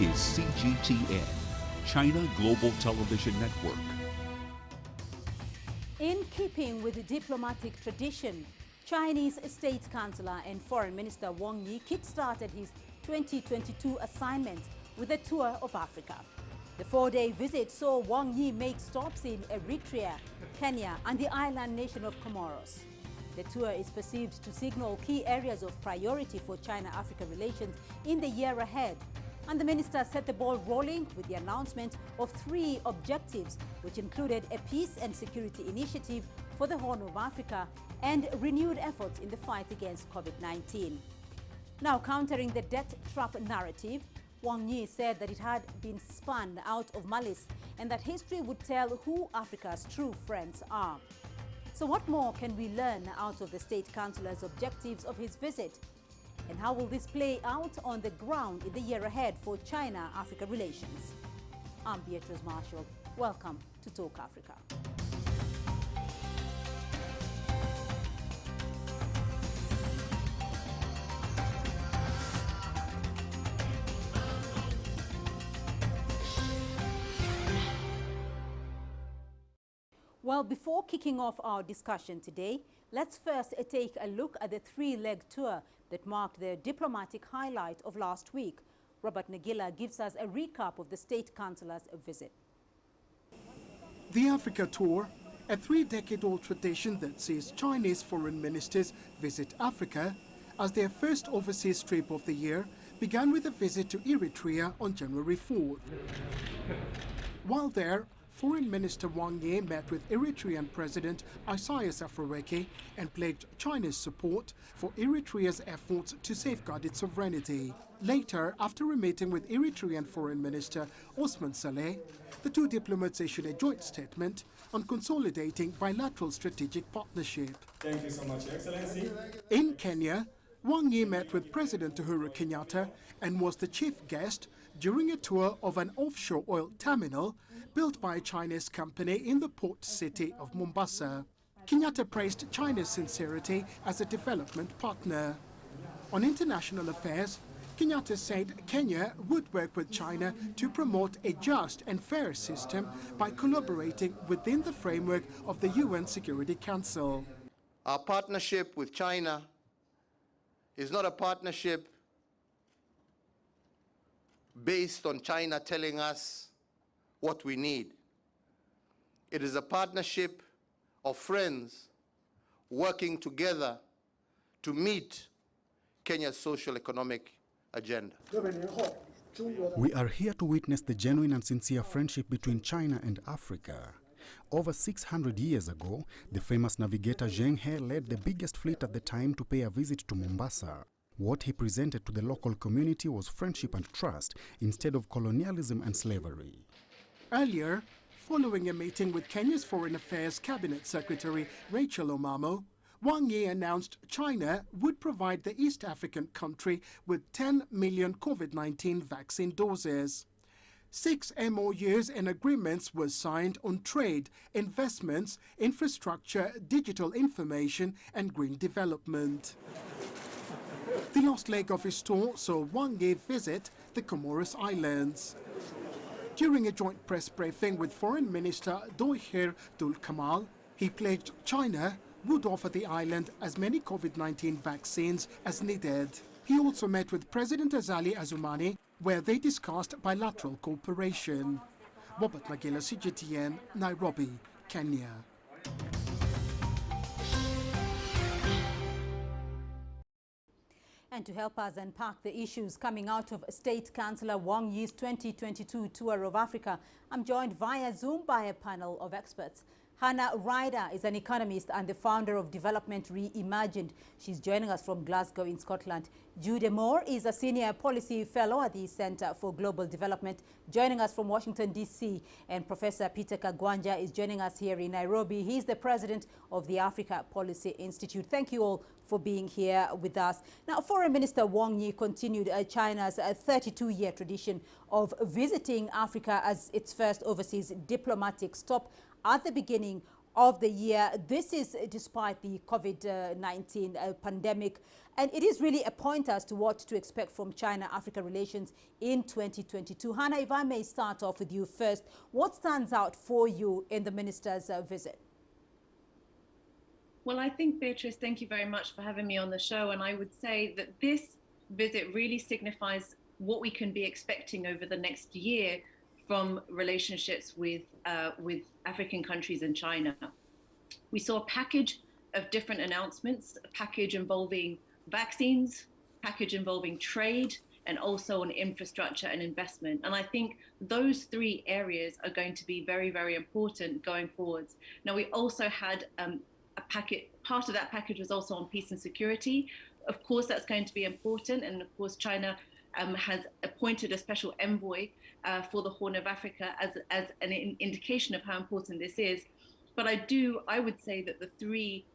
is CGTN, China Global Television Network. In keeping with the diplomatic tradition, Chinese State Councilor and Foreign Minister Wang Yi kick-started his 2022 assignment with a tour of Africa. The four-day visit saw Wang Yi make stops in Eritrea, Kenya and the island nation of Comoros. The tour is perceived to signal key areas of priority for China-Africa relations in the year ahead. And the minister set the ball rolling with the announcement of 3 objectives, which included a peace and security initiative for the Horn of Africa and renewed efforts in the fight against COVID-19. Now, countering the debt trap narrative, Wang Yi said that it had been spun out of malice and that history would tell who Africa's true friends are. So what more can we learn out of the State Councillor's objectives of his visit? And how will this play out on the ground in the year ahead for China-Africa relations? I'm Beatrice Marshall. Welcome to Talk Africa. Well, before kicking off our discussion today, let's first take a look at the 3-leg tour that marked the diplomatic highlight of last week. Robert Nagila gives us a recap of the State Councillor's visit. The Africa Tour, a 3-decade-old tradition that sees Chinese foreign ministers visit Africa as their first overseas trip of the year, began with a visit to Eritrea on January 4th. While there, Foreign Minister Wang Yi met with Eritrean President Isaias Afwerki and pledged China's support for Eritrea's efforts to safeguard its sovereignty. Later, after a meeting with Eritrean Foreign Minister Osman Saleh, the 2 diplomats issued a joint statement on consolidating bilateral strategic partnership. Thank you so much, Your Excellency. In Kenya, Wang Yi met with President Uhuru Kenyatta and was the chief guest during a tour of an offshore oil terminal built by a Chinese company in the port city of Mombasa. Kenyatta praised China's sincerity as a development partner. On international affairs, Kenyatta said Kenya would work with China to promote a just and fair system by collaborating within the framework of the UN Security Council. Our partnership with China is not a partnership based on China telling us what we need. It is a partnership of friends working together to meet Kenya's social-economic agenda. We are here to witness the genuine and sincere friendship between China and Africa. Over 600 years ago, the famous navigator Zheng He led the biggest fleet at the time to pay a visit to Mombasa. What he presented to the local community was friendship and trust instead of colonialism and slavery. Earlier, following a meeting with Kenya's Foreign Affairs Cabinet Secretary Rachel Omamo, Wang Yi announced China would provide the East African country with 10 million COVID-19 vaccine doses. 6 MOUs and agreements were signed on trade, investments, infrastructure, digital information and green development. The last leg of his tour saw Wang Yi visit the Comoros Islands. During a joint press briefing with Foreign Minister Doihir Dul Kamal, he pledged China would offer the island as many COVID-19 vaccines as needed. He also met with President Azali Assoumani, where they discussed bilateral cooperation. Robert Nagila, CGTN, Nairobi, Kenya. And to help us unpack the issues coming out of State Councillor Wang Yi's 2022 tour of Africa, I'm joined via Zoom by a panel of experts. Hannah Ryder is an economist and the founder of Development Reimagined. She's joining us from Glasgow in Scotland. Jude Moore is a senior policy fellow at the Center for Global Development, joining us from Washington, D.C. And Professor Peter Kagwanja is joining us here in Nairobi. He's the president of the Africa Policy Institute. Thank you all for being here with us. Now, Foreign Minister Wang Yi continued China's 32-year tradition of visiting Africa as its first overseas diplomatic stop at the beginning of the year. This is despite the COVID-19 pandemic. And it is really a pointer as to what to expect from China-Africa relations in 2022. Hannah, if I may start off with you first, what stands out for you in the minister's visit? Well, I think, Beatrice, thank you very much for having me on the show. And I would say that this visit really signifies what we can be expecting over the next year from relationships with African countries and China. We saw a package of different announcements, a package involving vaccines, package involving trade, and also on infrastructure and investment. And I think those three areas are going to be very, very important going forwards. Now, we also had a packet, part of that package was also on peace and security. Of course, that's going to be important. And of course, China has appointed a special envoy for the Horn of Africa as an indication of how important this is. But I would say that the three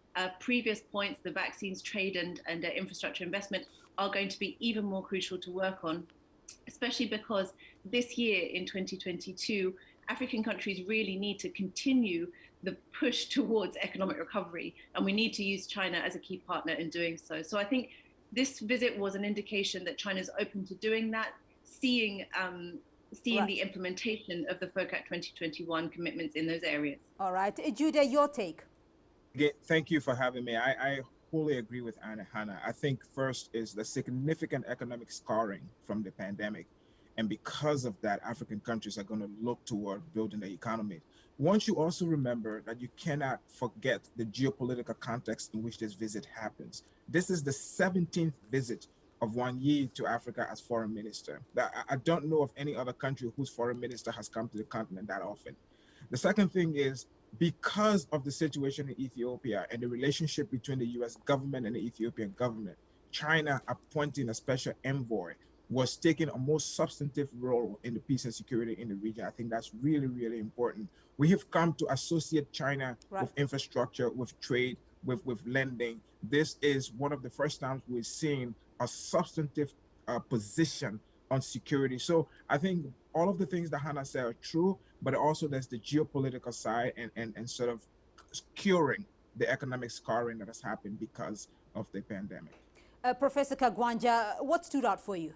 previous points, the vaccines, trade, and infrastructure investment, are going to be even more crucial to work on, especially because this year in 2022, African countries really need to continue the push towards economic recovery, and we need to use China as a key partner in doing so. So I think this visit was an indication that China's open to doing that, seeing the implementation of the FOCAC 2021 commitments in those areas. All right. Judah, your take. Again, thank you for having me. I wholly agree with Hannah. I think first is the significant economic scarring from the pandemic. And because of that, African countries are going to look toward building their economy. Once you also remember that you cannot forget the geopolitical context in which this visit happens. This is the 17th visit of Wang Yi to Africa as foreign minister. I don't know of any other country whose foreign minister has come to the continent that often. The second thing is, because of the situation in Ethiopia and the relationship between the US government and the Ethiopian government, China appointing a special envoy was taking a more substantive role in the peace and security in the region. I think that's really, really important. We have come to associate China with infrastructure, with trade, with lending. This is one of the first times we've seen a substantive position on security. So I think all of the things that Hannah said are true, but also there's the geopolitical side and sort of curing the economic scarring that has happened because of the pandemic. Professor Kagwanja, what stood out for you?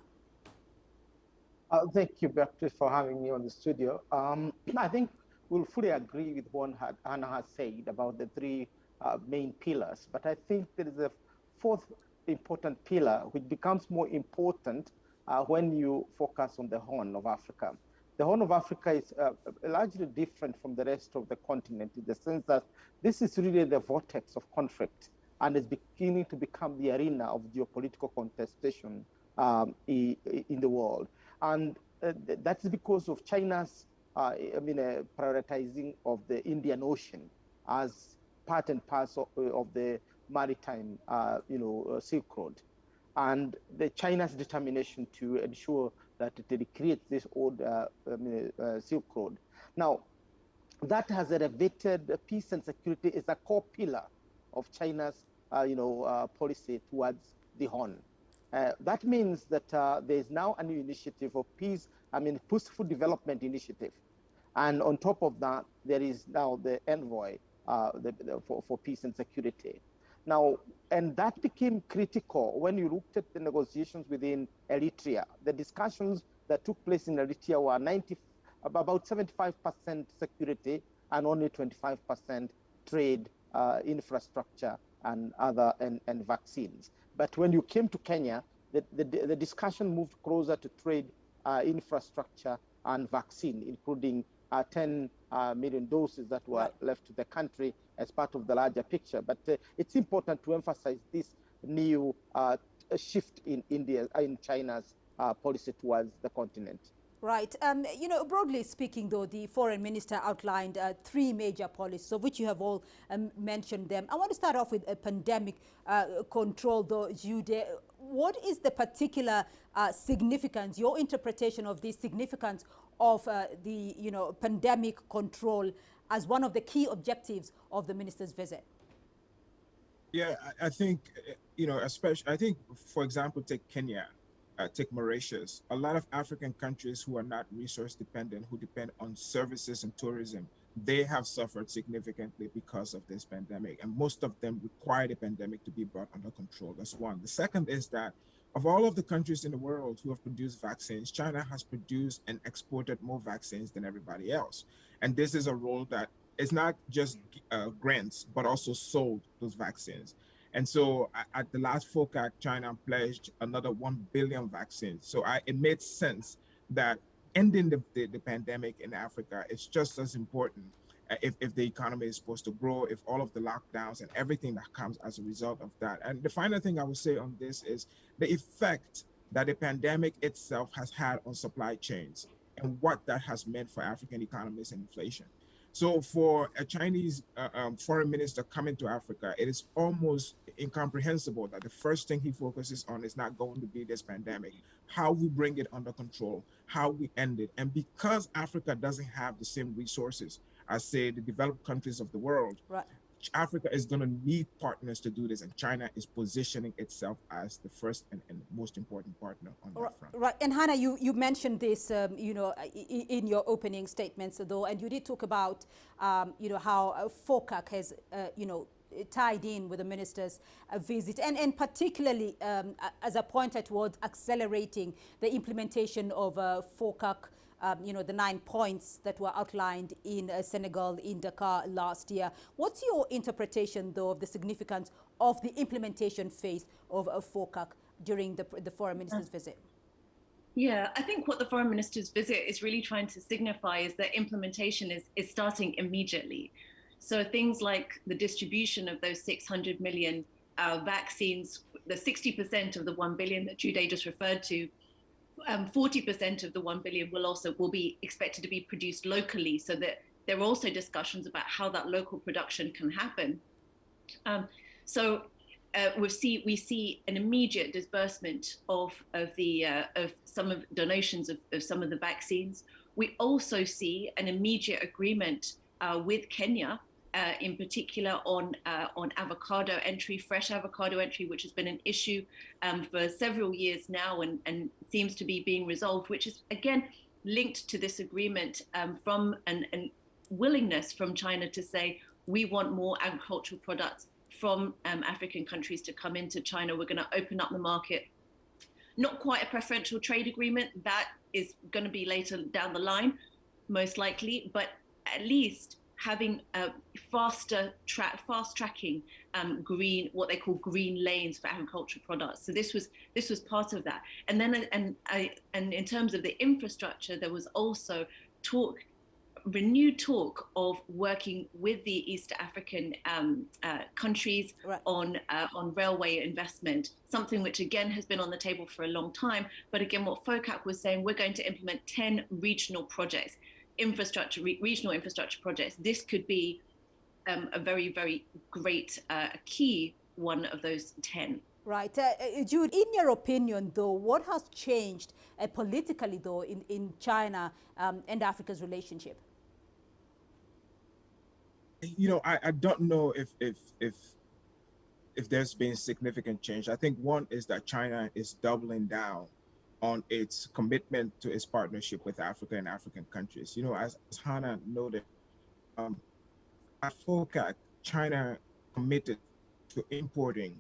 Thank you, Beatrice, for having me on the studio. I think we'll fully agree with what Hannah has said about the three main pillars, but I think there is a fourth important pillar which becomes more important when you focus on the Horn of Africa. The Horn of Africa is largely different from the rest of the continent in the sense that this is really the vortex of conflict and is beginning to become the arena of geopolitical contestation in the world. And that's because of China's prioritizing of the Indian Ocean as part and parcel of the maritime Silk Road, and China's determination to ensure that it creates this old Silk Road. Now, that has elevated peace and security as a core pillar of China's policy towards the Horn. That means that there is now a new initiative of peace, peaceful development initiative. And on top of that, there is now the envoy for peace and security. Now, and that became critical when you looked at the negotiations within Eritrea. The discussions that took place in Eritrea were about 75% security and only 25% trade, infrastructure, and other and vaccines. But when you came to Kenya, the discussion moved closer to trade, infrastructure, and vaccine, including 10 million doses that were left to the country as part of the larger picture. But it's important to emphasize this new shift in China's policy towards the continent. Right. Broadly speaking, though, the foreign minister outlined three major policies, of which you have all mentioned them. I want to start off with pandemic control, though, Jude. What is the particular significance, your interpretation of the significance of the pandemic control as one of the key objectives of the minister's visit? Yeah, I think, especially, I think, for example, take Kenya. Take Mauritius. A lot of African countries who are not resource dependent, who depend on services and tourism, they have suffered significantly because of this pandemic, and most of them require the pandemic to be brought under control. That's one. The second is that of all of the countries in the world who have produced vaccines, China has produced and exported more vaccines than everybody else. And this is a role that is not just grants, but also sold those vaccines. And so at the last FOCAC, China pledged another 1 billion vaccines. So it made sense that ending the pandemic in Africa is just as important if the economy is supposed to grow, if all of the lockdowns and everything that comes as a result of that. And the final thing I would say on this is the effect that the pandemic itself has had on supply chains and what that has meant for African economies and inflation. So for a Chinese foreign minister coming to Africa, it is almost incomprehensible that the first thing he focuses on is not going to be this pandemic, how we bring it under control, how we end it. And because Africa doesn't have the same resources as, say, the developed countries of the world, Right. Africa is going to need partners to do this, and China is positioning itself as the first and most important partner on that front. Right, and Hannah, you mentioned this, in your opening statements, though, and you did talk about, how FOCAC has, tied in with the minister's visit, and particularly as a pointer towards accelerating the implementation of FOCAC. The 9 points that were outlined in Senegal, in Dakar last year. What's your interpretation, though, of the significance of the implementation phase of FOCAC during the foreign minister's visit? Yeah, I think what the foreign minister's visit is really trying to signify is that implementation is starting immediately. So things like the distribution of those 600 million vaccines, the 60% of the 1 billion that Jude just referred to, 40% of the 1 billion will be expected to be produced locally, so that there are also discussions about how that local production can happen. We see an immediate disbursement of some of donations of some of the vaccines. We also see an immediate agreement with Kenya, in particular on avocado entry, fresh avocado entry, which has been an issue for several years now and seems to be being resolved, which is again linked to this agreement from an willingness from China to say, we want more agricultural products from African countries to come into China. We're going to open up the market. Not quite a preferential trade agreement, that is going to be later down the line, most likely, but at least having a fast tracking what they call green lanes for agricultural products. So this was part of that. And then and in terms of the infrastructure, there was also renewed talk of working with the East African countries on railway investment, something which again has been on the table for a long time. But again, what FOCAC was saying, we're going to implement 10 regional projects. Regional infrastructure projects. This could be a very, very great key one of those 10. Right. Jude, in your opinion, though, what has changed politically, though, in China and Africa's relationship? I don't know if there's been significant change. I think one is that China is doubling down on its commitment to its partnership with Africa and African countries. As Hannah noted, at FOCAC, China committed to importing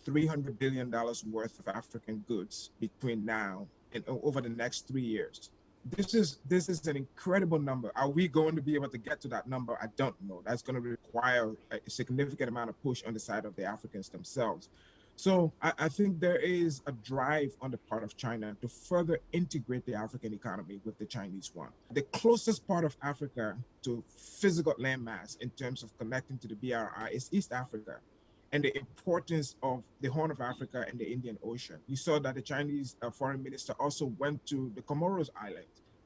$300 billion worth of African goods between now and over the next 3 years. This is an incredible number. Are we going to be able to get to that number? I don't know. That's going to require a significant amount of push on the side of the Africans themselves. So I think there is a drive on the part of China to further integrate the African economy with the Chinese one. The closest part of Africa to physical landmass in terms of connecting to the BRI is East Africa, and the importance of the Horn of Africa and the Indian Ocean. You saw that the Chinese foreign minister also went to the Comoros island.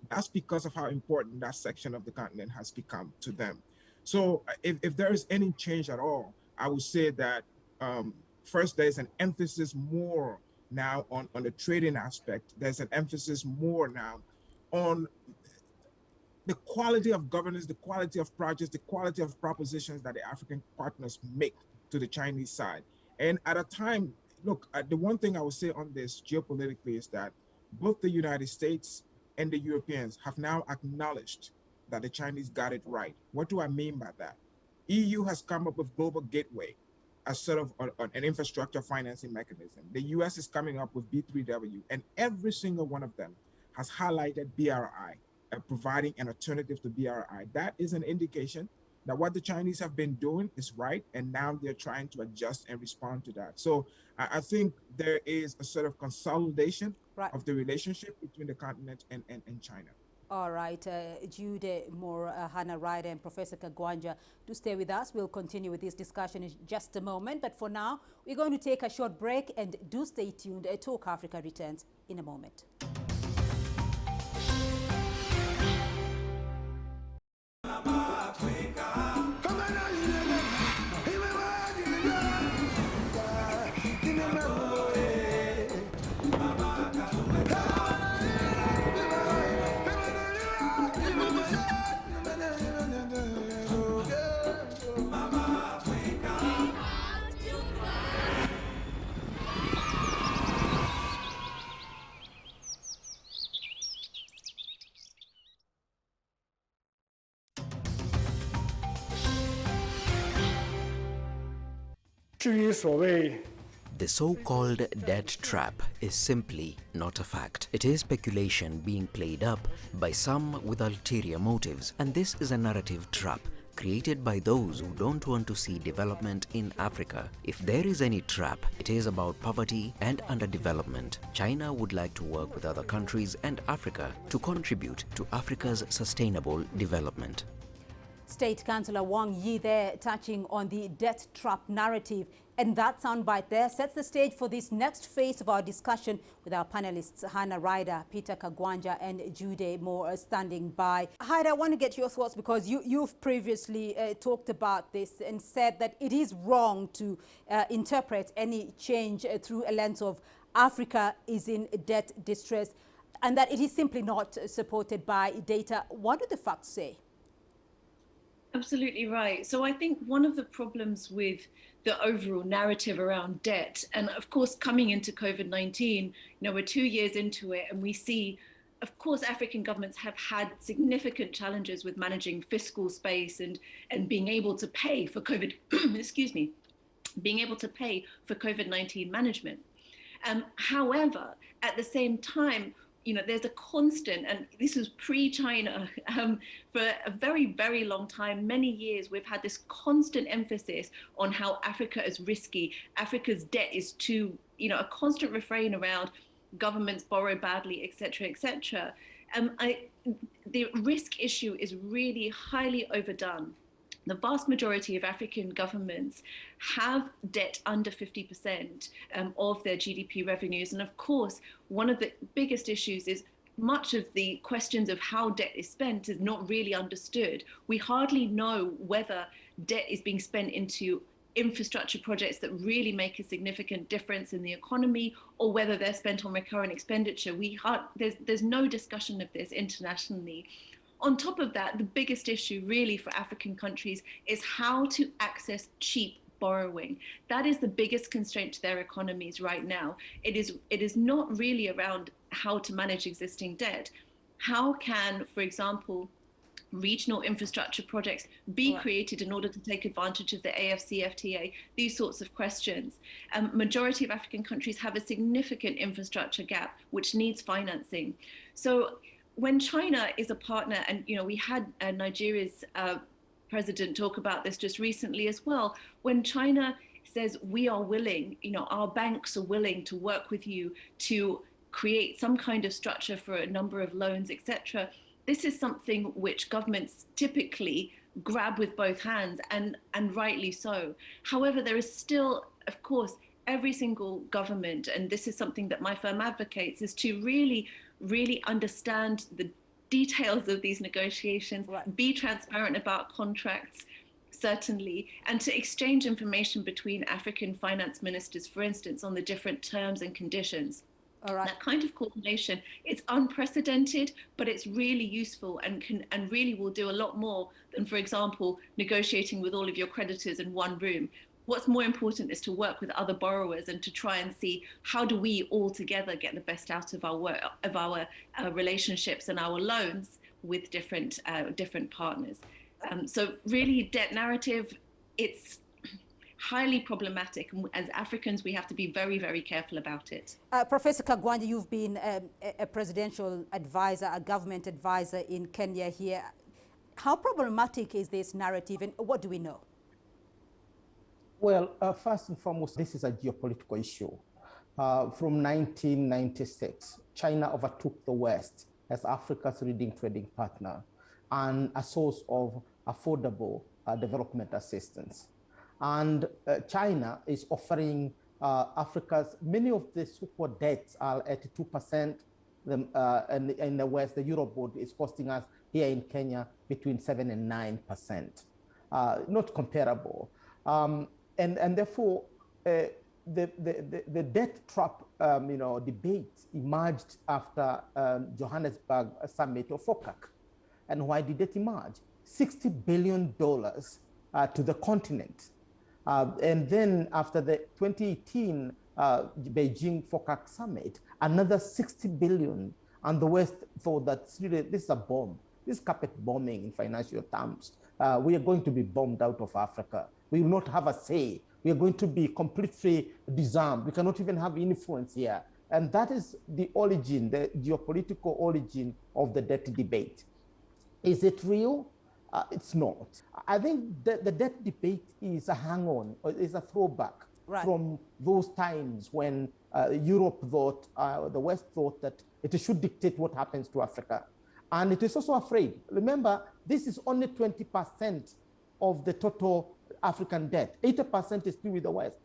That's because of how important that section of the continent has become to them. So if there is any change at all, I would say that first, there's an emphasis more now on the trading aspect. There's an emphasis more now on the quality of governance, the quality of projects, the quality of propositions that the African partners make to the Chinese side. And at a time, look, the one thing I would say on this geopolitically is that both the United States and the Europeans have now acknowledged that the Chinese got it right. What do I mean by that? EU has come up with Global Gateway as sort of an infrastructure financing mechanism. The US is coming up with B3W, and every single one of them has highlighted BRI, providing an alternative to BRI. That is an indication that what the Chinese have been doing is right, and now they're trying to adjust and respond to that. So I think there is a sort of consolidation of the relationship between the continent and China. All right, Jude Moore, Hannah Ryder, and Professor Kagwanja, do stay with us. We'll continue with this discussion in just a moment. But for now, we're going to take a short break, and do stay tuned. Talk Africa returns in a moment. The so-called debt trap is simply not a fact. It is speculation being played up by some with ulterior motives, and this is a narrative trap created by those who don't want to see development in Africa. If there is any trap, it is about poverty and underdevelopment. China would like to work with other countries and Africa to contribute to Africa's sustainable development. State Councilor Wang Yi there touching on the debt trap narrative. And that soundbite there sets the stage for this next phase of our discussion with our panelists, Hannah Ryder, Peter Kagwanja, and Jude Moore standing by. Hyde, I want to get your thoughts because you've previously talked about this and said that it is wrong to interpret any change through a lens of Africa is in debt distress and that it is simply not supported by data. What do the facts say? Absolutely right. So I think one of the problems with the overall narrative around debt, and of course coming into COVID-19, we're 2 years into it and we see, of course, African governments have had significant challenges with managing fiscal space and being able to pay for COVID, excuse me, being able to pay for COVID-19 management. However, at the same time, there's a constant, and this is pre-China, for a very, very long time, many years, we've had this constant emphasis on how Africa is risky. Africa's debt is too, a constant refrain around governments borrow badly, et cetera, et cetera. The risk issue is really highly overdone. The vast majority of African governments have debt under 50% of their GDP revenues. And of course, one of the biggest issues is much of the questions of how debt is spent is not really understood. We hardly know whether debt is being spent into infrastructure projects that really make a significant difference in the economy, or whether they're spent on recurrent expenditure. There's no discussion of this internationally. On top of that, the biggest issue really for African countries is how to access cheap borrowing. That is the biggest constraint to their economies right now. It is not really around how to manage existing debt. How can, for example, regional infrastructure projects be created in order to take advantage of the AFCFTA? These sorts of questions. Majority of African countries have a significant infrastructure gap which needs financing. So when China is a partner, and we had Nigeria's president talk about this just recently as well, when China says we are willing, our banks are willing to work with you to create some kind of structure for a number of loans, etc. This is something which governments typically grab with both hands, and rightly so. However, there is still, of course, every single government, and this is something that my firm advocates, is to really understand the details of these negotiations, be transparent about contracts, certainly, and to exchange information between African finance ministers, for instance, on the different terms and conditions. That kind of coordination, it's unprecedented, but it's really useful and really will do a lot more than, for example, negotiating with all of your creditors in one room. What's more important is to work with other borrowers and to try and see how do we all together get the best out of our work, of our relationships and our loans, with different partners. So really, debt narrative, it's highly problematic. And as Africans, we have to be very, very careful about it. Professor Kagwanja, you've been a presidential advisor, a government advisor in Kenya here. How problematic is this narrative, and what do we know? Well, first and foremost, this is a geopolitical issue. From 1996, China overtook the West as Africa's leading trading partner and a source of affordable development assistance. And China is offering Africa's, many of the so-called debts are at 2%. And in the West, the Eurobond is costing us here in Kenya between 7 and 9%. Not comparable. And therefore, the debt trap debate emerged after Johannesburg summit of FOCAC. And why did it emerge? $60 billion to the continent. And then after the 2018 Beijing FOCAC summit, another 60 billion. And the West thought that really, this is a bomb. This is carpet bombing in financial terms. We are going to be bombed out of Africa. We will not have a say. We are going to be completely disarmed. We cannot even have influence here. And that is the origin, the geopolitical origin of the debt debate. Is it real? It's not. I think the debt debate is a hang-on, or is a throwback from those times when Europe thought, the West thought that it should dictate what happens to Africa. And it is also afraid. Remember, this is only 20% of the total African debt. 80% is still with the West.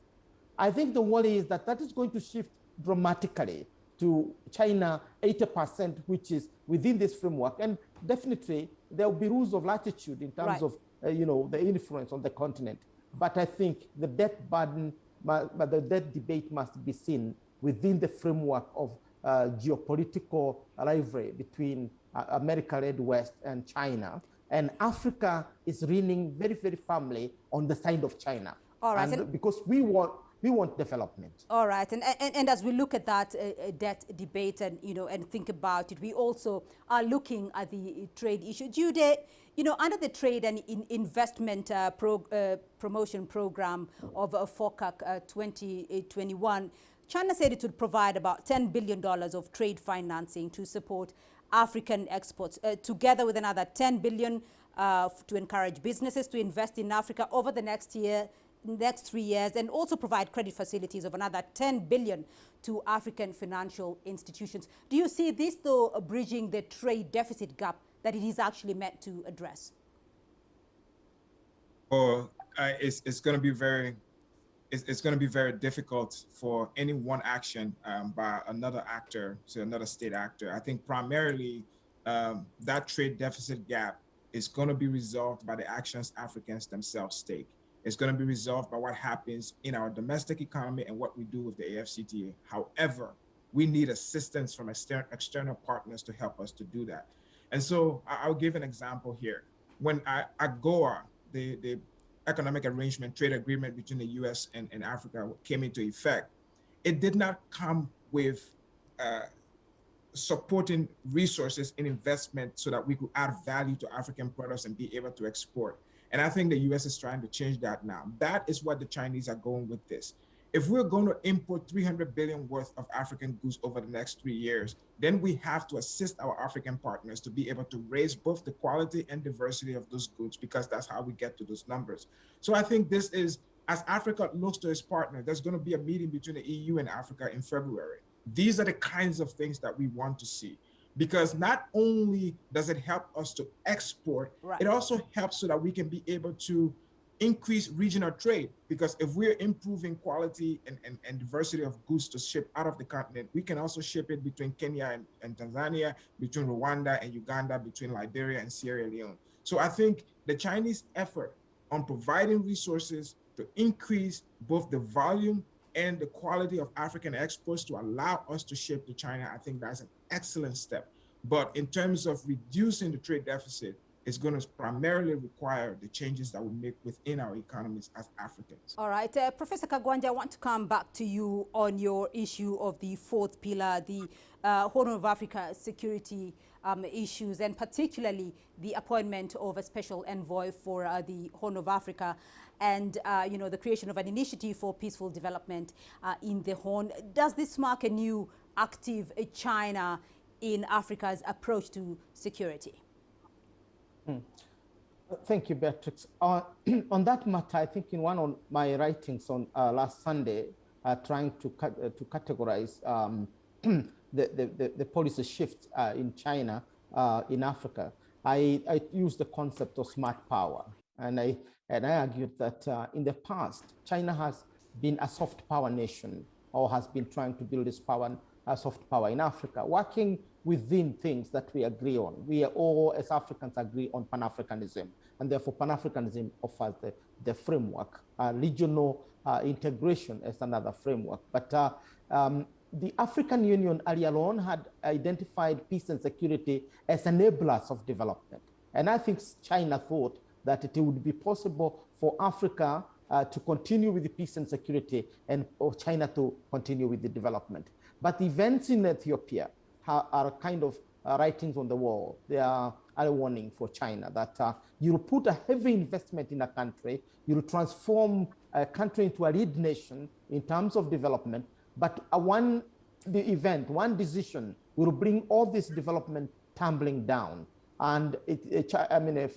I think the worry is that that is going to shift dramatically to China, 80%, which is within this framework. And definitely, there will be rules of latitude in terms of, the influence on the continent. But I think the debt burden, but the debt debate must be seen within the framework of geopolitical rivalry between America-led West and China. And Africa is leaning very, very firmly on the side of China. All right. And because we want development. All right, and as we look at that debt debate and and think about it, we also are looking at the trade issue. Jude, under the trade and investment promotion program of FOCAC 2021, China said it would provide about $10 billion of trade financing to support African exports, together with another $10 billion to encourage businesses to invest in Africa over the next 3 years, and also provide credit facilities of another $10 billion to African financial institutions. Do you see this, though, bridging the trade deficit gap that it is actually meant to address? It's going to be very difficult for any one action by another actor, so another state actor. I think primarily that trade deficit gap is going to be resolved by the actions Africans themselves take. It's going to be resolved by what happens in our domestic economy and what we do with the AfCFTA. However, we need assistance from external partners to help us to do that. And so I'll give an example here. When AGOA, the economic arrangement, trade agreement between the US and Africa came into effect, it did not come with supporting resources in investment so that we could add value to African products and be able to export. And I think the US is trying to change that now. That is what the Chinese are going with this. If we're going to import 300 billion worth of African goods over the next 3 years, then we have to assist our African partners to be able to raise both the quality and diversity of those goods, because that's how we get to those numbers. So I think this is, as Africa looks to its partner, there's going to be a meeting between the EU and Africa in February. These are the kinds of things that we want to see. Because not only does it help us to export, it also helps so that we can be able to increase regional trade. Because if we're improving quality and diversity of goods to ship out of the continent, we can also ship it between Kenya and Tanzania, between Rwanda and Uganda, between Liberia and Sierra Leone. So I think the Chinese effort on providing resources to increase both the volume and the quality of African exports to allow us to ship to China, I think that's an excellent step. But in terms of reducing the trade deficit, it's going to primarily require the changes that we make within our economies as Africans. All right. Professor Kagwanja, I want to come back to you on your issue of the fourth pillar, the Horn of Africa security issues, and particularly the appointment of a special envoy for the Horn of Africa, and the creation of an initiative for peaceful development in the Horn. Does this mark a new active China in Africa's approach to security? Thank you, Beatrix. On that matter, I think in one of my writings on last Sunday, trying to categorize the policy shift in China, in Africa, I used the concept of smart power. And I argued that in the past, China has been a soft power nation, or has been trying to build this soft power in Africa, working within things that we agree on. We all, as Africans, agree on Pan-Africanism, and therefore Pan-Africanism offers the framework. Regional integration as another framework. But the African Union earlier on had identified peace and security as enablers of development. And I think China thought that it would be possible for Africa to continue with the peace and security, and for China to continue with the development. But the events in Ethiopia are kind of writings on the wall. They are a warning for China that you'll put a heavy investment in a country, you'll transform a country into a lead nation in terms of development, but one decision will bring all this development tumbling down. And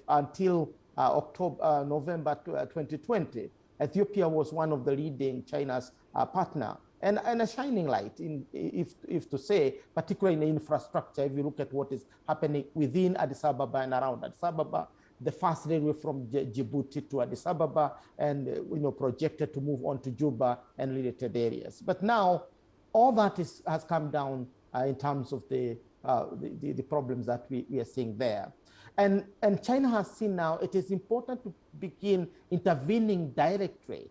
until November 2020, Ethiopia was one of the leading China's partner, and a shining light, if to say, particularly in infrastructure. If you look at what is happening within Addis Ababa and around Addis Ababa, the fast railway from Djibouti to Addis Ababa, and projected to move on to Juba and related areas. But now, all that has come down in terms of the problems that we are seeing there. And China has seen now it is important to begin intervening directly,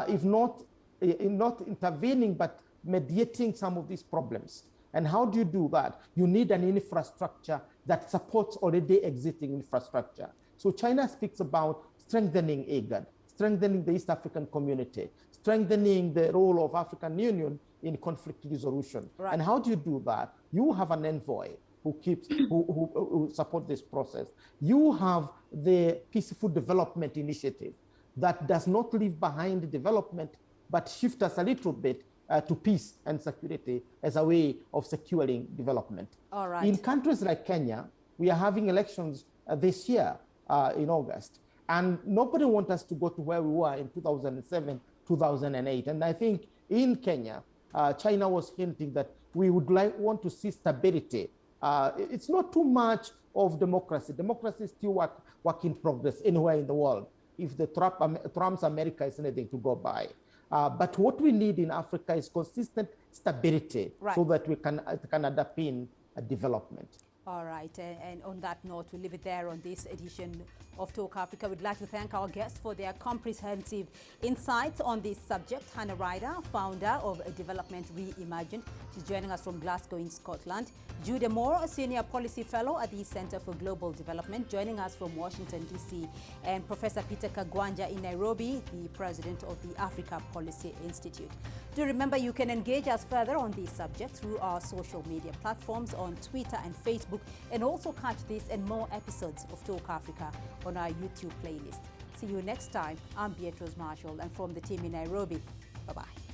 if not intervening, but mediating some of these problems. And how do you do that? You need an infrastructure that supports already existing infrastructure. So China speaks about strengthening IGAD, strengthening the East African community, strengthening the role of African Union in conflict resolution. Right. And how do you do that? You have an envoy who support this process. You have the Peaceful Development Initiative that does not leave behind development, but shift us a little bit to peace and security as a way of securing development. All right. In countries like Kenya, we are having elections this year in August, and nobody wants us to go to where we were in 2007, 2008. And I think in Kenya, China was hinting that we would want to see stability. It's not too much of democracy. Democracy is still work in progress anywhere in the world, if the Trump's America is anything to go by. But what we need in Africa is consistent stability, right, so that it can underpin development. All right, and on that note, we'll leave it there on this edition of Talk Africa. We'd like to thank our guests for their comprehensive insights on this subject. Hannah Ryder, founder of Development Reimagined. She's joining us from Glasgow in Scotland. Judah Moore, a senior policy fellow at the Center for Global Development, joining us from Washington, D.C. And Professor Peter Kagwanja in Nairobi, the president of the Africa Policy Institute. Do remember you can engage us further on these subjects through our social media platforms on Twitter and Facebook, and also catch this and more episodes of Talk Africa on our YouTube playlist. See you next time. I'm Beatrice Marshall, and from the team in Nairobi, bye-bye.